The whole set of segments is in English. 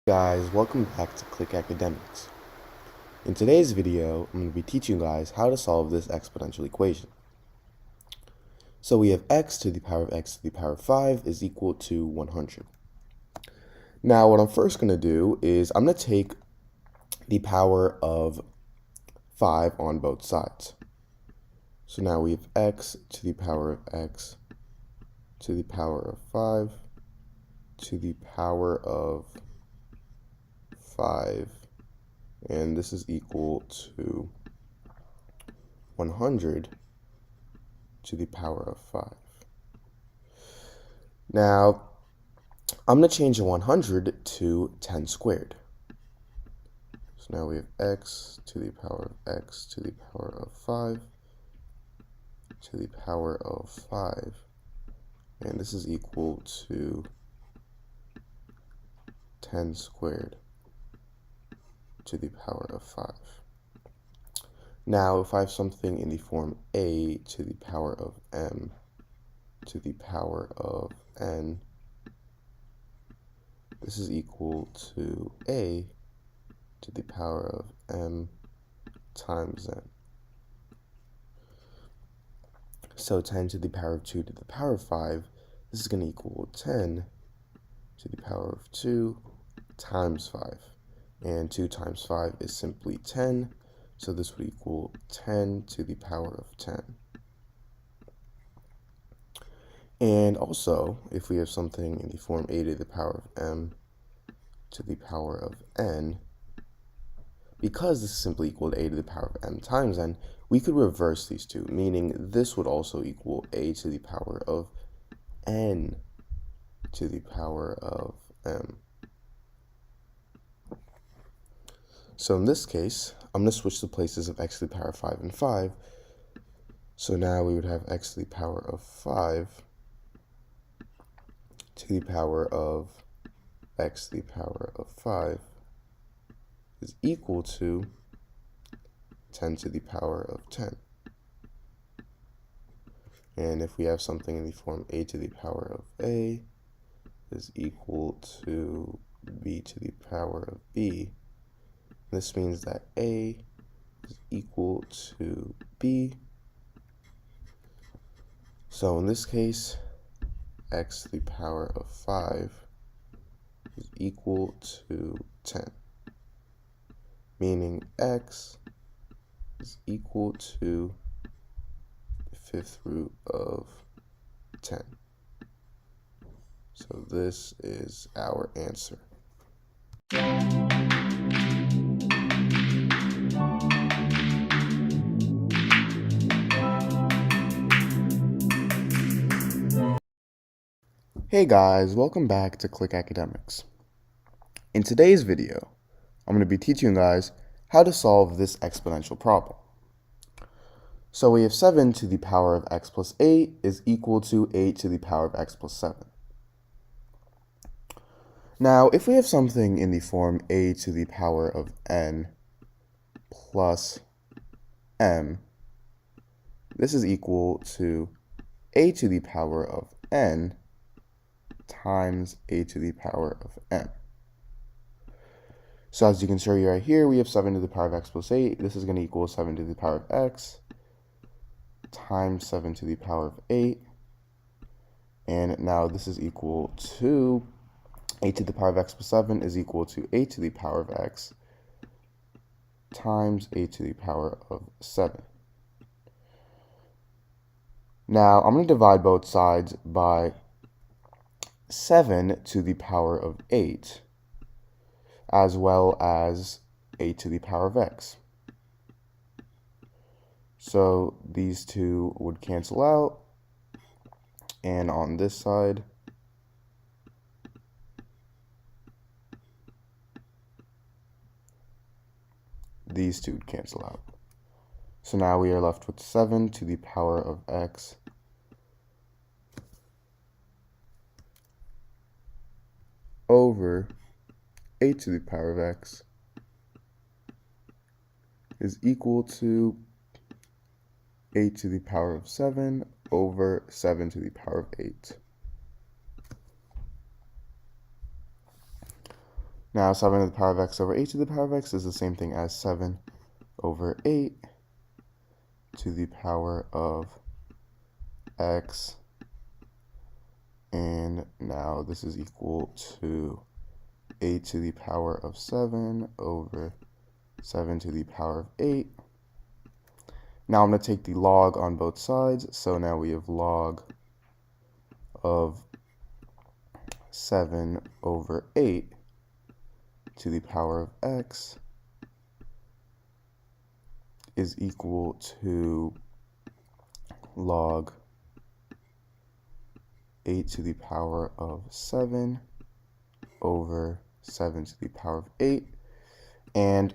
Guys, welcome back to Click Academics. In today's video, I'm going to be teaching you guys how to solve this exponential equation. So we have x to the power of x to the power of 5 is equal to 100. Now what I'm first going to do is I'm going to take the power of 5 on both sides. So now we have x to the power of x to the power of 5 to the power of 5, and this is equal to 100 to the power of 5. Now, I'm going to change the 100 to 10 squared. So now we have x to the power of x to the power of 5 to the power of 5, and this is equal to 10 squared to the power of 5. Now, if I have something in the form a to the power of m to the power of n, this is equal to a to the power of m times n. So 10 to the power of 2 to the power of 5, this is going to equal 10 to the power of 2 times 5. And 2 times 5 is simply 10, so this would equal 10 to the power of 10. And also, if we have something in the form a to the power of m to the power of n, because this is simply equal to a to the power of m times n, we could reverse these two, meaning this would also equal a to the power of n to the power of m. So in this case, I'm going to switch the places of x to the power of 5 and 5. So now we would have x to the power of 5 to the power of x to the power of 5 is equal to 10 to the power of 10. And if we have something in the form a to the power of a is equal to b to the power of b, this means that a is equal to b. So in this case, x to the power of 5 is equal to 10, meaning x is equal to the fifth root of 10. So this is our answer. Hey guys, welcome back to Click Academics. In today's video, I'm going to be teaching you guys how to solve this exponential problem. So we have 7 to the power of x plus 8 is equal to 8 to the power of x plus 7. Now, if we have something in the form a to the power of n plus m, this is equal to a to the power of n times a to the power of m. So as you can see right here, we have 7 to the power of x plus 8. This is going to equal 7 to the power of x times 7 to the power of 8. And now this is equal to 8 to the power of x plus 7 is equal to 8 to the power of x times 8 to the power of 7. Now I'm going to divide both sides by 7 to the power of 8, as well as 8 to the power of x. So these two would cancel out, and on this side, these two would cancel out. So now we are left with 7 to the power of x over 8 to the power of x is equal to 8 to the power of 7 over 7 to the power of 8. Now 7 to the power of x over 8 to the power of x is the same thing as 7 over 8 to the power of x. And now this is equal to 8 to the power of 7 over 7 to the power of 8. Now I'm going to take the log on both sides. So now we have log of 7 over 8 to the power of x is equal to log 8 to the power of 7 over 7 to the power of 8. And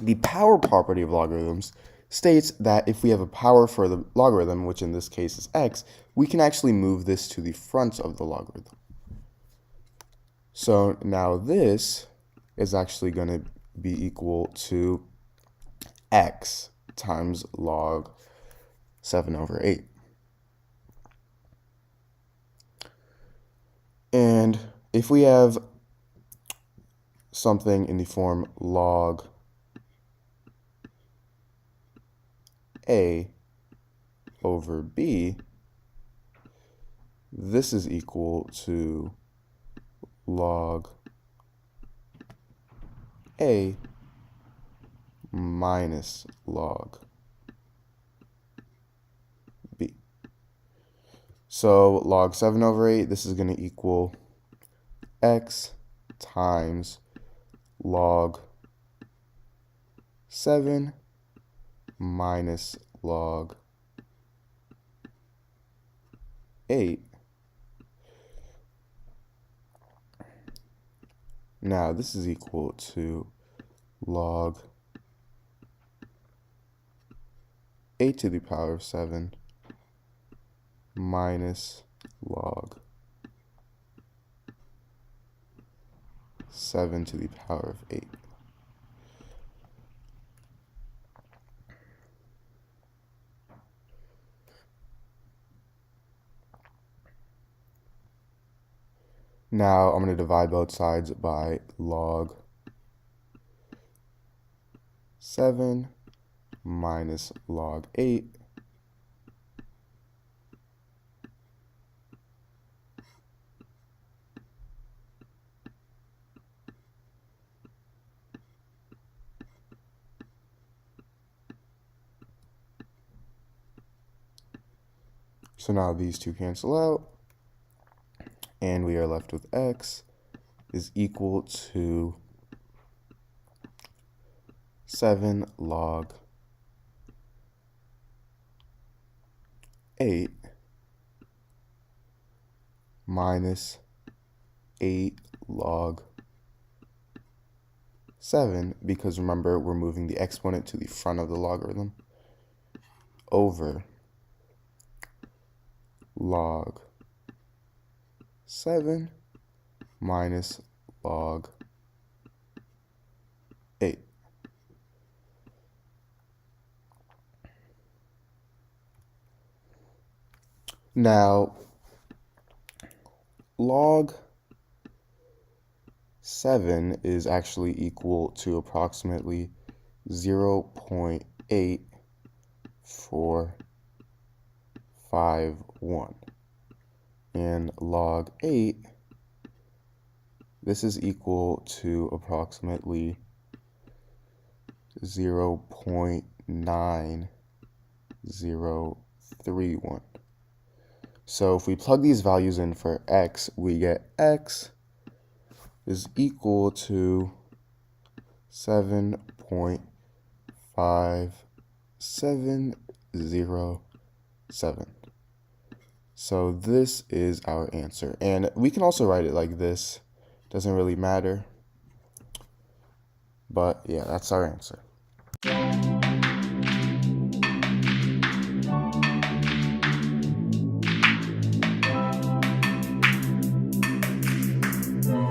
the power property of logarithms states that if we have a power for the logarithm, which in this case is x, we can actually move this to the front of the logarithm. So now this is actually going to be equal to x times log 7 over 8. And if we have something in the form log a over b, this is equal to log a minus log b. So log 7 over 8, this is going to equal x times log 7 minus log 8. Now this is equal to log 8 to the power of 7 minus log 7 to the power of 8. Now I'm going to divide both sides by log 7 minus log 8. So now these two cancel out, and we are left with x is equal to 7 log 8 minus 8 log 7, because remember, we're moving the exponent to the front of the logarithm, over log 7 minus log 8. Now, log 7 is actually equal to approximately 0.8451. And log 8, this is equal to approximately 0.9031. So if we plug these values in for x, we get x is equal to 7.5707. So this is our answer. And we can also write it like this. Doesn't really matter. But yeah, that's our answer.